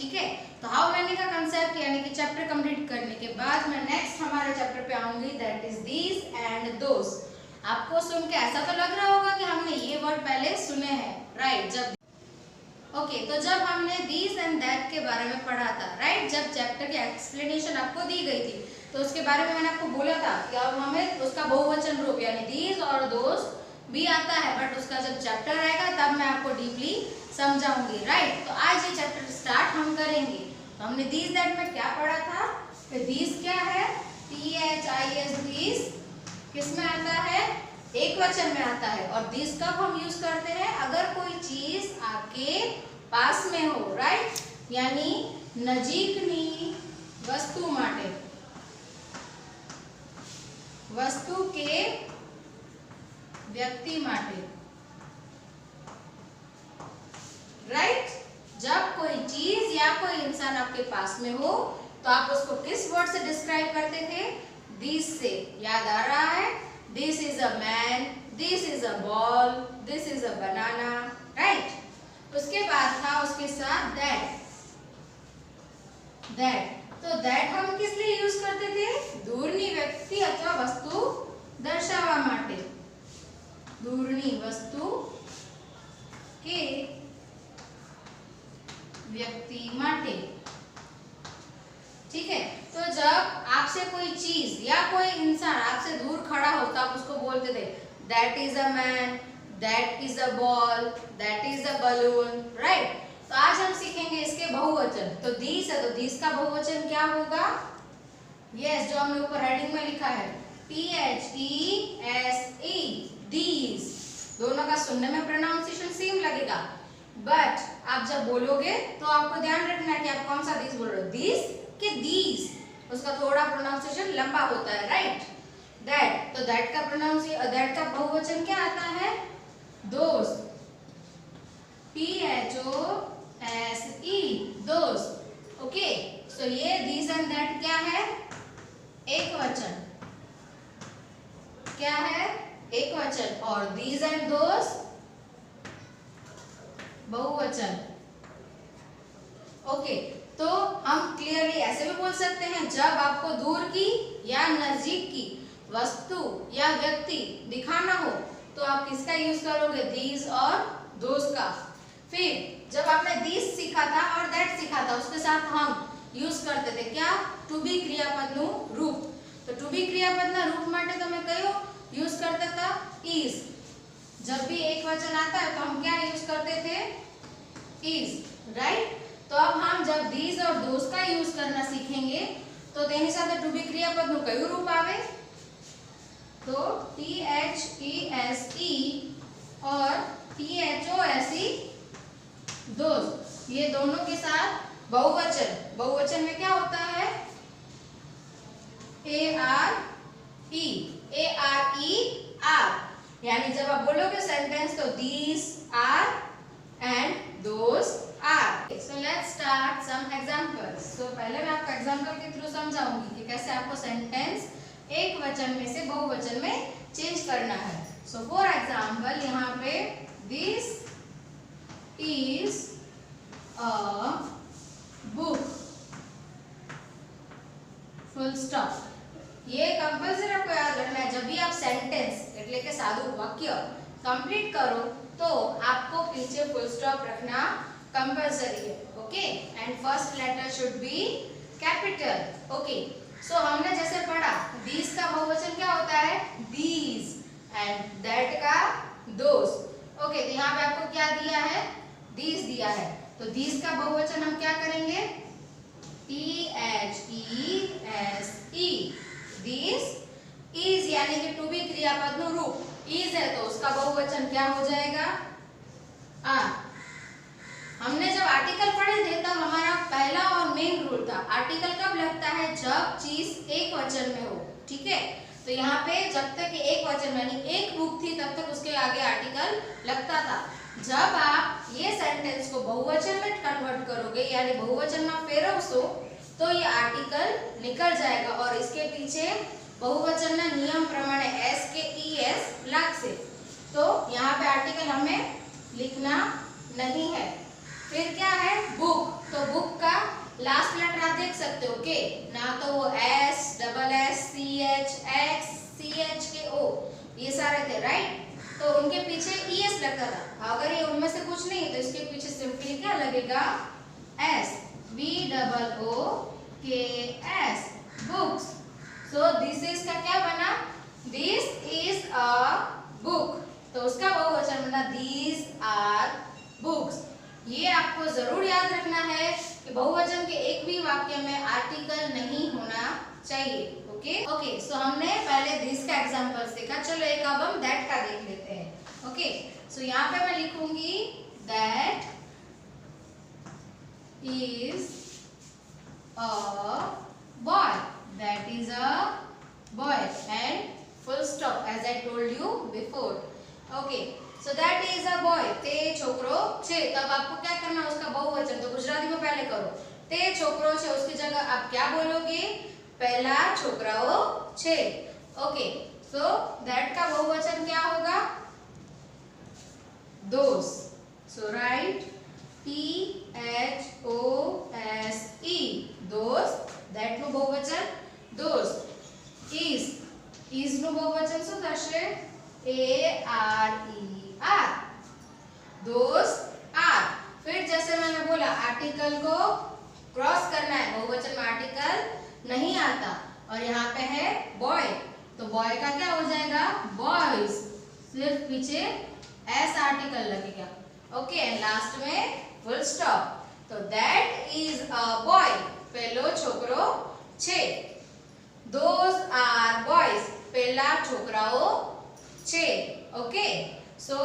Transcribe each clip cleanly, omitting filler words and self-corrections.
ठीक है। तो हाउ मैनी का कंसेप्ट यानी कि चैप्टर कंप्लीट करने के बाद मैं नेक्स्ट हमारे चैप्टर पे आऊंगी, that is these and those. आपको सुन के ऐसा तो लग रहा होगा कि हमने ये वर्ड पहले सुने हैं, राइट? जब तो जब हमने दीज एंड दैट के बारे में पढ़ा था, राइट, जब चैप्टर की एक्सप्लेनेशन आपको दी गई थी तो उसके बारे में मैंने आपको बोला था कि अब हमें उसका बहुवचन रूप यानी दीज और दोस भी आता है, बट उसका जब चैप्टर आएगा तब मैं आपको डीपली समझाऊंगी, राइट? तो आज ये चैप्टर स्टार्ट हम करेंगे। तो हमने दीज दैट में क्या पढ़ा था? दीज क्या है? THIS दीज किस में आता है? एक वचन में आता है। और दीज कब हम यूज करते हैं? अगर कोई चीज आपके पास में हो, राइट, यानी नजीकनी वस्तु माटे, वस्तु के व्यक्ति माटे, राइट? जब कोई चीज या कोई इंसान आपके पास में हो तो आप उसको किस वर्ड से डिस्क्राइब करते थे? दिस से। याद आ रहा है? This is a man, this is a ball, this is a banana, right? उसके बाद था उसके साथ दैट। तो दैट हम किस लिए यूज करते थे? दूरनी व्यक्ति अथवा वस्तु दर्शावा माटे, दूरनी वस्तु के व्यक्ति माटे, ठीक है। तो जब आपसे कोई चीज या कोई इंसान आपसे दूर खड़ा हो तो आप उसको बोलते थे that is a man, that is a ball, that is a balloon, right? तो आज हम सीखेंगे इसके बहुवचन। तो दीस है, तो दीस का बहुवचन क्या होगा? यस, जो हमने ऊपर हेडिंग में लिखा है THESE, दीज। दोनों का सुनने में प्रोनाउंसिएशन सेम लगेगा, बट आप जब बोलोगे तो आपको ध्यान रखना है कि आप कौन सा दीज बोल रहे हो, दीस कि दीज। उसका थोड़ा प्रोनाउंसिएशन लंबा होता है, राइट? दैट, तो दैट का प्रोनाउंसिएशन, दैट का बहुवचन क्या आता है? दोस, THOSE, दोस। ओके, सो ये दीज एंड दैट क्या है? एक वचन। क्या है? एक वचन। और दीज एंड दोस बहुवचन। ओके, तो हम क्लियरली ऐसे भी बोल सकते हैं, जब आपको दूर की या नजदीक की वस्तु या व्यक्ति दिखाना हो तो आप किसका यूज करोगे? दीज और दोस का। फिर जब आपने दीज सीखा था और दैट सीखा था, उसके साथ हम यूज करते थे क्या? टू बी क्रियापदनु रूप। तो टू बी क्रियापदना रूप माटे तो मैं कयो यूज करता था? इज। जब भी एक वचन आता है तो हम क्या यूज करते थे? Is, right? तो अब हम जब दीज और दोस का यूज करना सीखेंगे तो तेनी साथे टू बी क्रियापदनु कયું रूप आवे? तो THESE और THOSE, दोस। ये दोनों के साथ बहुवचन। बहुवचन में क्या होता है? ARE, यानी जब आप बोलोगे सेंटेंस तो these are and those are. So let's start some examples. तो पहले मैं आपको एग्जांपल के थ्रू समझाऊंगी कि कैसे आपको सेंटेंस एक वचन में से बहुवचन में चेंज करना है। सो फॉर एग्जांपल, यहाँ पे this is a book, full stop. ये कंपल्सरी आपको याद रखना है। जब भी आप सेंटेंस એટલે કે સાદું વાક્ય कंप्लीट करो तो आपको पीछे फुल स्टॉप रखना कंपल्सरी है, okay? And first letter should be capital, okay? So हमने जैसे पढ़ा दीज का बहुवचन क्या होता है? दीज, एंड दैट का दोस। ओके, तो यहाँ पे आपको क्या दिया है? दीज दिया है। तो दीज का बहुवचन हम क्या करेंगे? THESE, these. इज यानी कि टू बी क्रियापदनु रूप इज है तो उसका बहुवचन क्या हो जाएगा? आर। हमने जब आर्टिकल पढ़े थे तब हमारा पहला और मेन रूल था, आर्टिकल कब लगता है? जब चीज एक वचन में हो, ठीक है? तो यहाँ पे जब तक एक वचन यानी एक बुक थी तब तक उसके आगे आर्टिकल लगता था। जब आप ये सेंटेंस को बहुवचन में कन्वर्ट करोगे यानी बहुवचन में फेरवशो तो ये आर्टिकल निकल जाएगा और इसके पीछे बहुवचन ना नियम प्रमाणे एस के ES लागसे। तो यहाँ पे आर्टिकल हमें लिखना नहीं है। फिर क्या है? बुक। तो बुक का लास्ट लेटर आप देख सकते हो ओके, ना तो वो S, double S, C H, X, C H के ओ, ये सारे थे राइट। तो उनके पीछे ई एस लगता था। अगर ये उनमें से कुछ नहीं तो इसके पीछे सिंपली क्या लगेगा, एस, बी डबल ओ के S, books. So this is का क्या बना, दिस इज अ बुक, तो उसका बहुवचन बना दीज आर बुक्स। ये आपको जरूर याद रखना है कि बहुवचन के एक भी वाक्य में आर्टिकल नहीं होना चाहिए। ओके सो हमने पहले दिस का एग्जांपल देखा, चलो एक अब हम दैट का देख लेते हैं। ओके सो यहाँ पे मैं लिखूंगी that is a boy, that is a boy and full stop as I told you before. Okay so that is a boy, ते छोकरो छे। तब आपको क्या करना है, उसका बहुवचन तो गुजराती में पहले करो, ते छोकरो छे, उसकी जगह आप क्या बोलोगे, पहला छोकराओ छे। ओके सो दैट का बहुवचन क्या होगा, those. So write T H O S E, those. That નું बहुवचन दोस। इज નું बहुवचन શું થશે, ए आर ई आर, दोस्त आर। फिर जैसे मैंने बोला आर्टिकल को क्रॉस करना है, बहुवचन में आर्टिकल नहीं आता और यहाँ पे है बॉय, तो बॉय का क्या हो जाएगा, बॉयज, सिर्फ पीछे एस आर्टिकल लगेगा। ओके एंड लास्ट में फुल स्टॉप। तो दैट इज अ बॉय, पहलो छोकरो छे, दोज आर बॉयज, पहला छोकराओ छे। ओके सो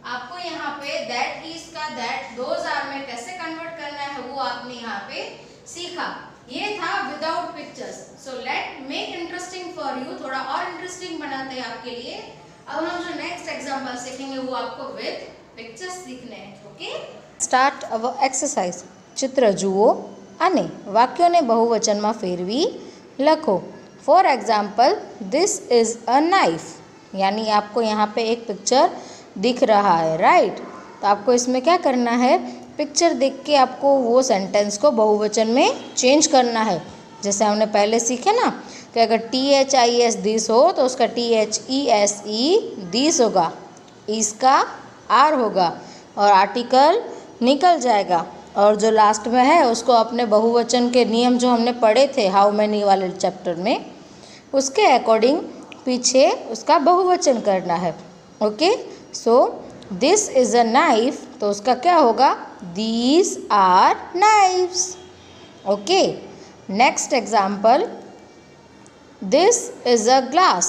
आपको यहाँ पे दैट इज का दैट दोज आर में कैसे कन्वर्ट करना है वो आपने यहाँ पे सीखा। ये था without pictures. So let make interesting for you, थोड़ा और इंटरेस्टिंग बनाते हैं आपके लिए। अब हम जो नेक्स्ट एग्जांपल सीखेंगे वो आपको विद पिक्चर्स सीखने हैं। Okay start our exercise. चित्र जुओ અને વાક્યોને બહુવચનમાં ફેરવી લખો। For example this is a knife, यानी आपको यहाँ पे एक पिक्चर दिख रहा है राइट। तो आपको इसमें क्या करना है, पिक्चर देख के आपको वो सेंटेंस को बहुवचन में चेंज करना है। जैसे हमने पहले सीखे ना कि अगर T H I S this हो तो उसका T H E S E this होगा, इसका आर होगा और आर्टिकल निकल जाएगा। और जो लास्ट में है उसको अपने बहुवचन के नियम जो हमने पढ़े थे हाउ मैनी वाले चैप्टर में, उसके अकॉर्डिंग पीछे उसका बहुवचन करना है। Okay so this is a knife, तो उसका क्या होगा, these are knives. Okay next example, this is a glass,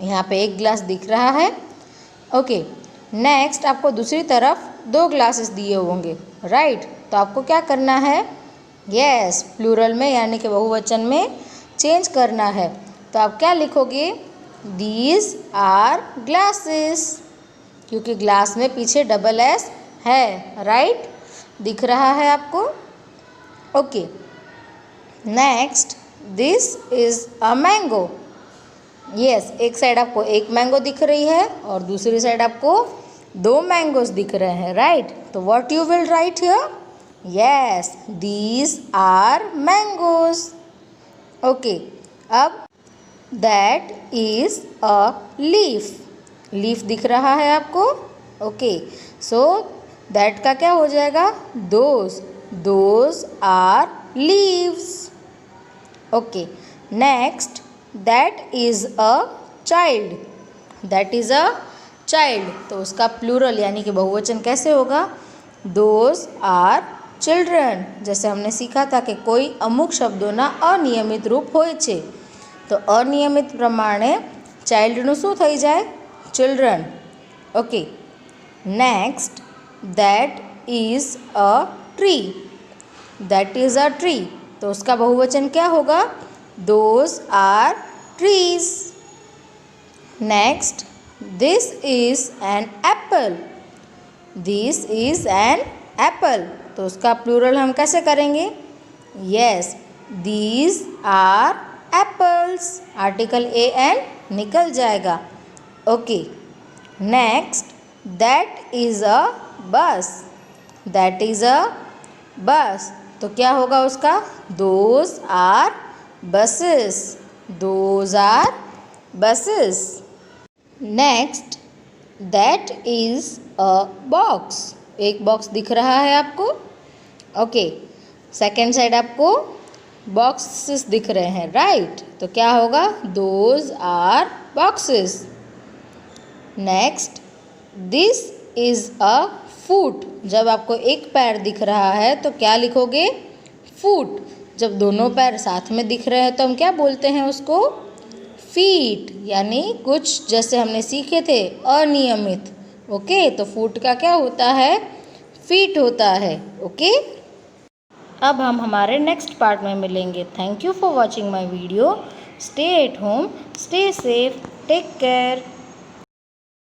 यहाँ पे एक ग्लास दिख रहा है। ओके नेक्स्ट आपको दूसरी तरफ दो ग्लासेस दिए होंगे राइट। तो आपको क्या करना है, यस प्लूरल में यानी कि बहुवचन में चेंज करना है। तो आप क्या लिखोगे, दीज आर ग्लासेस, क्योंकि ग्लास में पीछे डबल एस है राइट, दिख रहा है आपको। Okay next, this is a mango, yes एक साइड आपको एक मैंगो दिख रही है और दूसरी साइड आपको दो मैंगोज दिख रहे हैं राइट। तो what you will write here, yes these are mangoes. Okay अब that is a leaf, leaf दिख रहा है आपको। ओके सो दैट का क्या हो जाएगा, those, those are leaves. Okay next, that is a child, that is a child, तो उसका प्लूरल यानी कि बहुवचन कैसे होगा, दोज आर चिल्ड्रन। जैसे हमने सीखा था कि कोई अमुक शब्दोना अनियमित रूप होय छे, तो अनियमित प्रमाणे चाइल्डનું શું થઈ જાય, children. Okay next, that is a tree, that is a tree, तो उसका बहुवचन क्या होगा, those are trees. Next, this is an apple, this is an apple, तो उसका प्लूरल हम कैसे करेंगे, yes these are apples, article A an निकल जाएगा। Okay next, that is a bus, that is a bus, तो क्या होगा उसका? Those are buses, those are buses. Next, that is a box, एक बॉक्स दिख रहा है आपको। ओके, सेकेंड साइड आपको बॉक्सेस दिख रहे हैं, राइट? तो क्या होगा? Those are boxes. Next, this is a foot, जब आपको एक पैर दिख रहा है तो क्या लिखोगे? फुट। जब दोनों पैर साथ में दिख रहे हैं तो हम क्या बोलते हैं उसको? फीट, यानी कुछ जैसे हमने सीखे थे अनियमित। ओके, तो फुट का क्या होता है? फीट होता है। ओके, अब हम हमारे नेक्स्ट पार्ट में मिलेंगे। Thank you for watching my video. Stay at home, stay safe, take care.